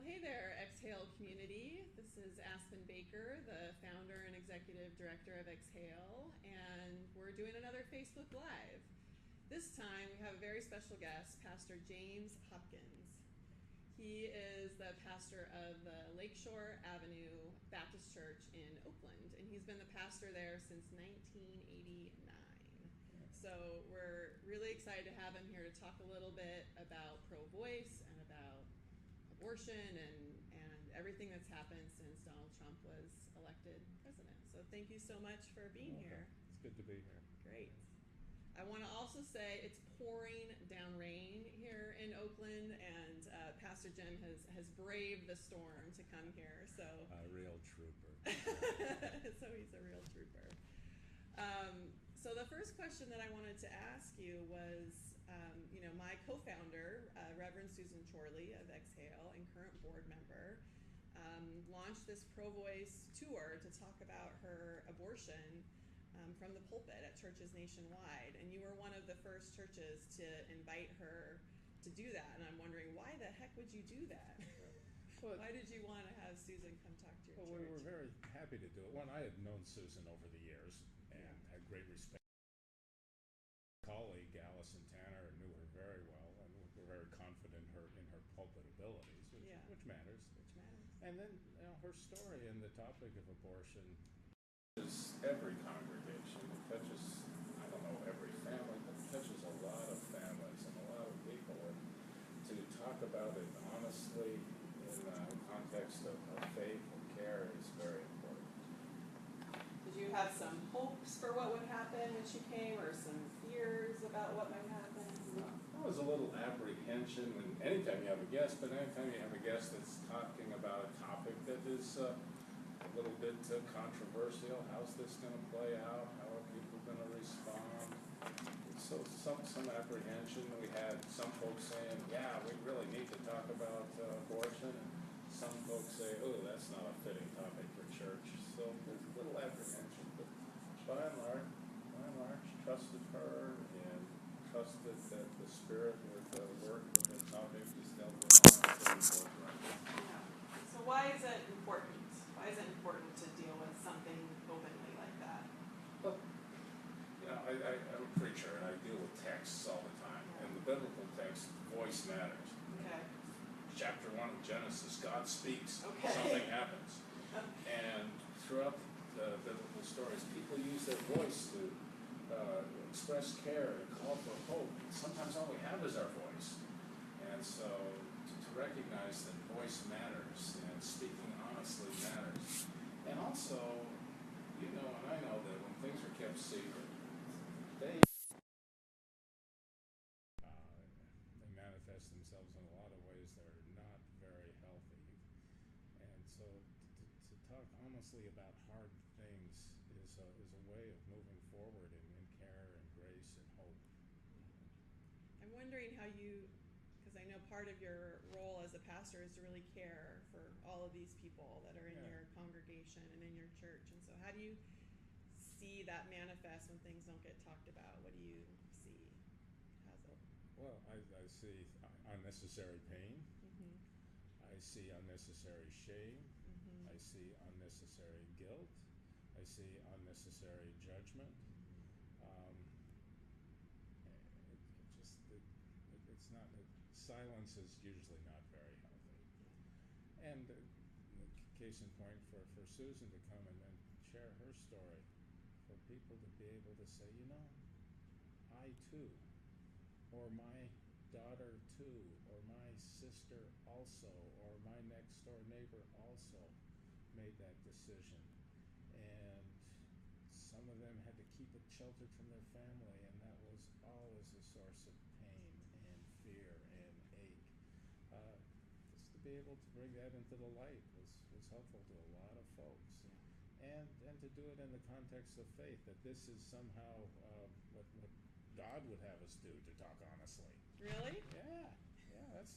Hey there, Exhale community. This is Aspen Baker, the founder and executive director of Exhale, and we're doing another Facebook Live. This time we have a very special guest, Pastor James Hopkins. He is the pastor of the Lakeshore Avenue Baptist Church in Oakland, and he's been the pastor there since 1989. So we're really excited to have him here to talk a little bit about pro-voice and about abortion and everything that's happened since Donald Trump was elected president. So thank you so much for being here. It's good to be here. Great. I want to also say it's pouring down rain here in Oakland, and Pastor Jim has braved the storm to come here. So A real trooper. so he's a real trooper. So the first question that I wanted to ask you was, my co-founder, Reverend Susan Chorley of Exhale and current board member, launched this pro-voice tour to talk about her abortion from the pulpit at churches nationwide. And you were one of the first churches to invite her to do that. And I'm wondering, why the heck would you do that? Well, why did you want to have Susan come talk to your church? Well, we were very happy to do it. One, I had known Susan over the years and had great respect. Colleague Allison Tanner knew her very well, and we're very confident in her pulpit abilities, which matters. And then her story and the topic of abortion touches every congregation. It touches, I don't know, every family, but it touches a lot of families and a lot of people. And to talk about it honestly in the context of faith and care is very important. Did you have some hopes for what would happen when she came, or some fears about what might happen? There was a little apprehension when anytime you have a guest, but anytime you have a guest that's talking about a topic that is a little bit controversial, how's this going to play out? How are people going to respond? So some apprehension. We had some folks saying, yeah, we really need to talk about abortion. And some folks say, oh, that's not a fitting topic for church. So there's a little apprehension, but by and large, trusted her and trusted that the Spirit would work with the topic we still want. So why is it important? Why is it important to deal with something openly like that? Well, I'm a preacher and I deal with texts all the time. And the biblical text, voice matters. Okay. Chapter 1 of Genesis, God speaks. Okay. Something happens. And throughout the biblical stories, people use their voice to express care, to call for hope. Sometimes all we have is our voice. And so to recognize that voice matters and speaking honestly matters. And also, and I know that when things are kept secret, they manifest themselves in a lot of ways that are not very healthy. And so to talk honestly about hard things is a way of moving forward in care and grace and hope. I'm wondering how because I know part of your role as a pastor is to really care for all of these people that are in your congregation and in your church. And so how do you see that manifest when things don't get talked about? What do you see? Well, I see unnecessary pain. Mm-hmm. I see unnecessary shame. Mm-hmm. I see unnecessary guilt. I see unnecessary judgment. It's not. Silence is usually not very healthy. And case in point, for Susan to come and share her story, for people to be able to say, I too, or my daughter too, or my sister also, or my next door neighbor also made that decision. And some of them had to keep it sheltered from their family, and that was always a source of pain and fear and ache. Just to be able to bring that into the light was helpful to a lot of folks. And to do it in the context of faith, that this is somehow what God would have us do, to talk honestly. Really? Yeah. That's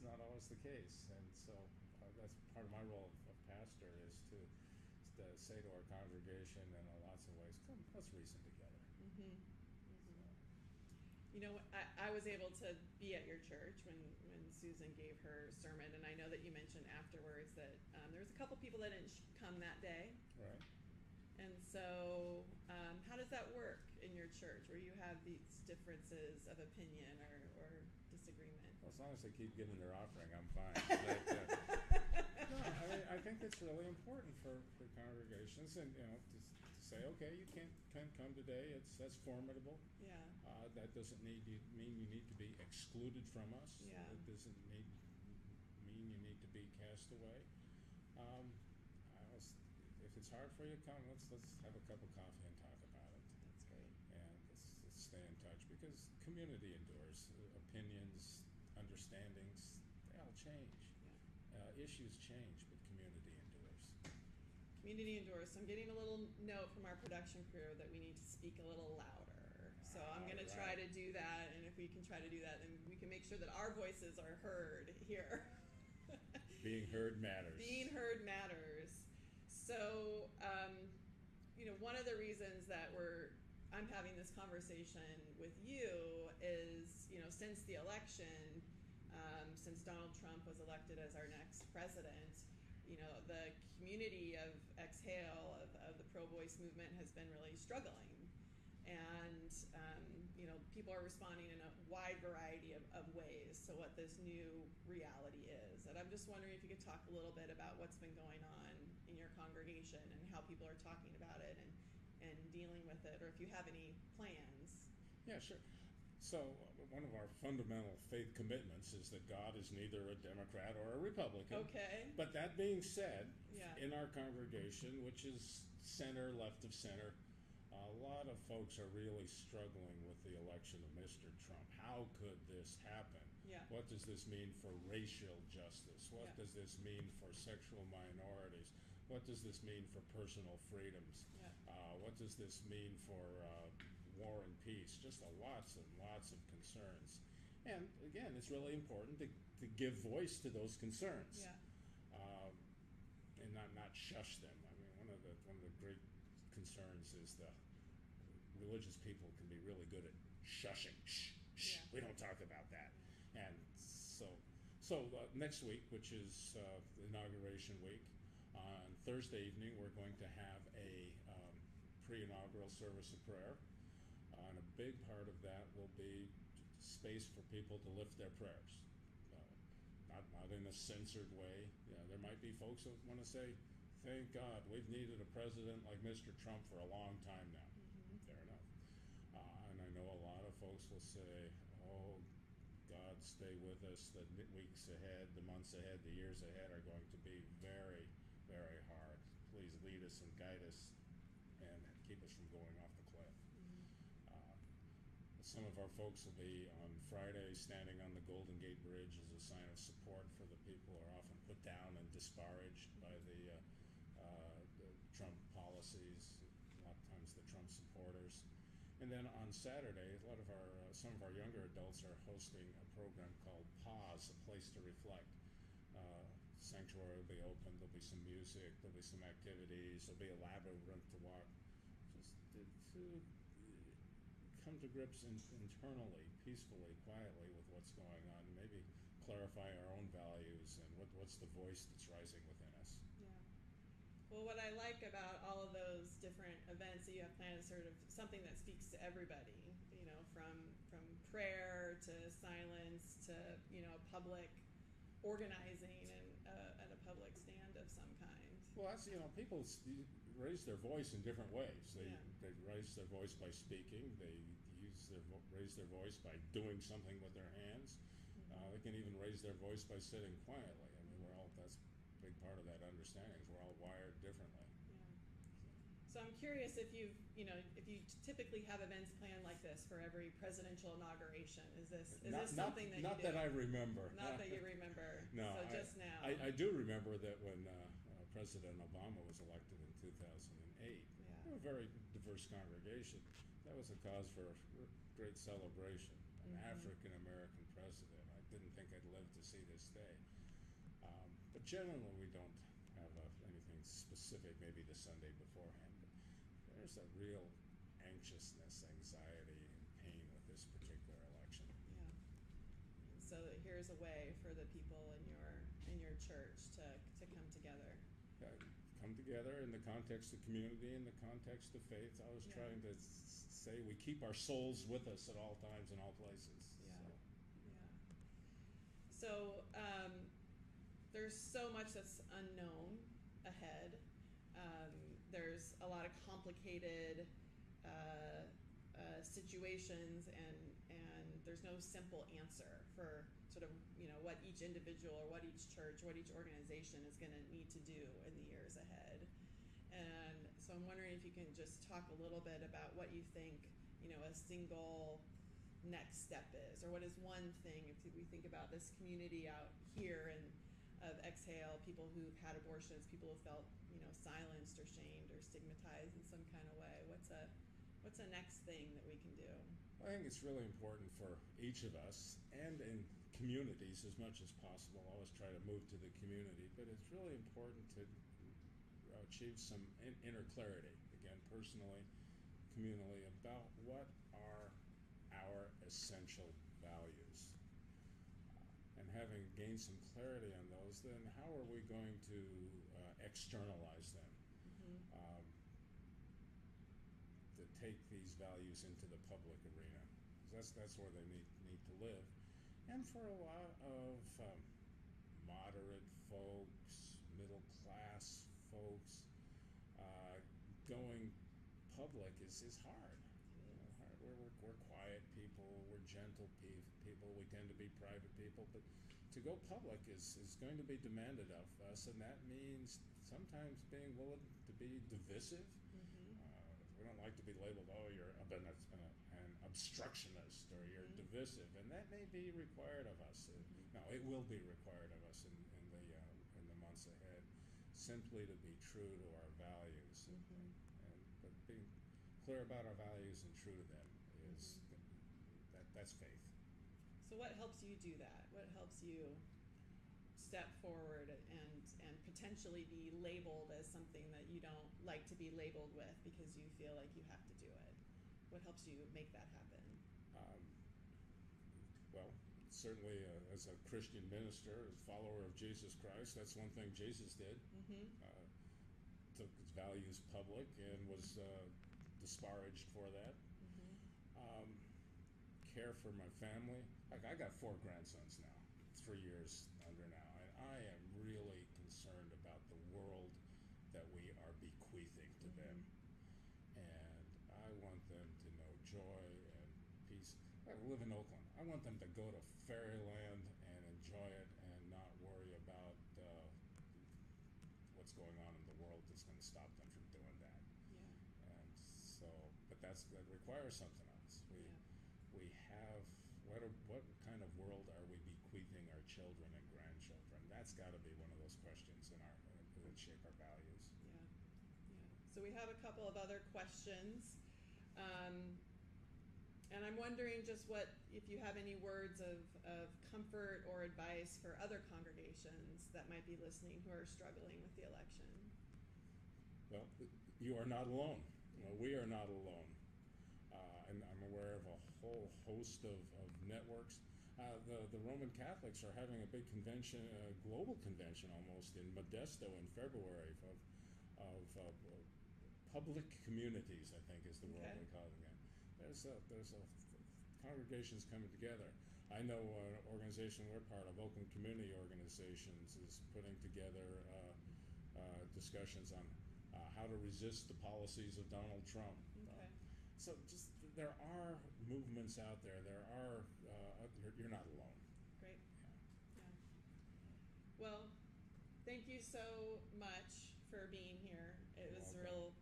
not always the case, and so that's part of my role of pastor is to say to our congregation in lots of ways, come, let's reason together. Mm-hmm. Mm-hmm. I was able to be at your church when Susan gave her sermon, and I know that you mentioned afterwards that there was a couple people that didn't come that day. Right. And so, how does that work in your church, where you have these differences of opinion or disagreement? Well, as long as they keep giving their offering, I'm fine. No, I think it's really important for congregations, and to say, okay, you can't come today. That's formidable. Yeah. That doesn't mean you need to be excluded from us. Yeah. It doesn't mean you need to be cast away. If it's hard for you to come, let's have a cup of coffee and talk about it. That's great. And let's stay in touch, because community endures. Opinions, understandings, they all change. Yeah. Issues change, but community endures. Community endures. So I'm getting a little note from our production crew that we need to speak a little louder. So I'm going to try to do that, and if we can try to do that, then we can make sure that our voices are heard here. Being heard matters. Being heard matters. So, one of the reasons that I'm having this conversation with you is, since the election, since Donald Trump was elected as our next president, the community of Exhale, of the pro-voice movement, has been really struggling. And, people are responding in a wide variety of ways to what this new reality is. And I'm just wondering if you could talk a little bit about what's been going on in your congregation and how people are talking about it and dealing with it, or if you have any plans. Yeah, sure. So one of our fundamental faith commitments is that God is neither a Democrat or a Republican. Okay. But that being said, Yeah. in our congregation, which is center, left of center, a lot of folks are really struggling with the election of Mr. Trump. How could this happen? Yeah. What does this mean for racial justice? What Yeah. does this mean for sexual minorities? What does this mean for personal freedoms? Yeah. What does this mean for war and peace? Just lots and lots of concerns. And again, it's really important to give voice to those concerns. Yeah. And not shush them. I mean, one of the great concerns is the religious people can be really good at shushing. Shh, shh, Yeah. we don't talk about that. And so next week, which is the inauguration week, on Thursday evening, we're going to have a pre-inaugural service of prayer. And a big part of that will be space for people to lift their prayers. Not in a censored way. There might be folks that want to say, thank God, we've needed a president like Mr. Trump for a long time now. Mm-hmm. Fair enough. And I know a lot of folks will say, oh, God, stay with us. The weeks ahead, the months ahead, the years ahead are going to be very, very hard. Please lead us and guide us and keep us from going off the cliff. Mm-hmm. Some of our folks will be on Friday standing on the Golden Gate Bridge as a sign of support for the people who are often put down and disparaged by the Trump policies, a lot of times the Trump supporters. And then on Saturday, some of our younger adults are hosting a program called Pause, a place to reflect. Sanctuary will be open, there'll be some music, there'll be some activities, there'll be a labyrinth to walk. Just to come to grips internally, peacefully, quietly with what's going on, and maybe clarify our own values and what's the voice that's rising within us. Yeah. Well, what I like about all of those different events that you have planned is sort of something that speaks to everybody, from prayer to silence to, public organizing and a public stand of some kind. Well, that's, people raise their voice in different ways. They raise their voice by speaking. They raise their voice by doing something with their hands. Mm-hmm. They can even raise their voice by sitting quietly. I mean, that's a big part of that understanding is we're all wired differently. Yeah. So I'm curious if you typically have events planned like this for every presidential inauguration. Is this something that you do? Not that I remember. Not that you remember. No. So just now. I do remember that when President Obama was elected in 2008, a very diverse congregation. That was a cause for great celebration. An African American president. I didn't think I'd live to see this day. But generally, we don't have anything specific. Maybe the Sunday beforehand. But there's a real anxiousness, anxiety, and pain with this particular there's a way for the people in your church to come together. Come together in the context of community, in the context of faith. I was trying to say we keep our souls with us at all times and all places. So there's so much that's unknown ahead. There's a lot of complicated situations, and there's no simple answer for sort of what each individual or what each church, what each organization is going to need to do in the years ahead. And so I'm wondering if you can just talk a little bit about what you think a single next step is, or what is one thing, if we think about this community out here and of Exhale, people who've had abortions, people who felt silenced or shamed or stigmatized in some kind of way. What's a next thing that we can do? I think it's really important for each of us, and in communities as much as possible. I always try to move to the community, but it's really important to achieve some inner clarity, again, personally, communally, about what are our essential values. And having gained some clarity on those, then how are we going to externalize them? To take these values into the public arena. That's where they need to live. And for a lot of moderate folks, middle class folks, going public is hard. We're quiet people, we're gentle people, we tend to be private people, but to go public is going to be demanded of us, and that means sometimes being willing to be divisive. We don't like to be labeled, you're an obstructionist, or you're divisive, and that may be required of us. No, it will be required of us in the months ahead, simply to be true to our values. But being clear about our values and true to them is that's faith. So what helps you do that? What helps you step forward and potentially be labeled as something that you don't like to be labeled with because you feel like you have to do it? What helps you make that happen? Well, certainly as a Christian minister, as a follower of Jesus Christ, that's one thing Jesus did. Took his values public and was disparaged for that. Care for my family. Like, I got 4 grandsons now, 3 years under now, and I am really concerned about the world that we are bequeathing to them. And I want them to know joy and peace. I live in Oakland. I want them to go to fairyland and enjoy it and not worry about what's going on in the world that's going to stop them from doing that. And so, but that requires something else. We have, what kind of world are we bequeathing our children and grandchildren? That's got to be one of those questions that shape our values. So we have a couple of other questions. And I'm wondering just if you have any words of comfort or advice for other congregations that might be listening who are struggling with the election. Well, you are not alone. We are not alone. And I'm aware of a whole host of networks. The Roman Catholics are having a big convention, a global convention almost, in Modesto in February of public communities, I think is the word they're calling it. There's congregations coming together. I know an organization we're part of, Oakland Community Organizations, is putting together discussions on how to resist the policies of Donald Trump. So just there are movements out there. You're not alone. Great. Well, thank you so much for being here. It was a real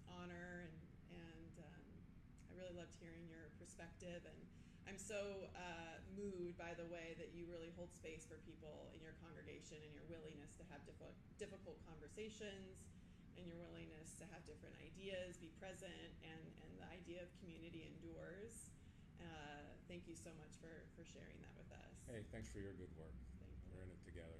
honor, and I really loved hearing your perspective. And I'm so moved by the way that you really hold space for people in your congregation, and your willingness to have difficult conversations, and your willingness to have different ideas, be present, and the idea of community endures. Thank you so much for sharing that with us. Hey, thanks for your good work. Thank you. We're in it together.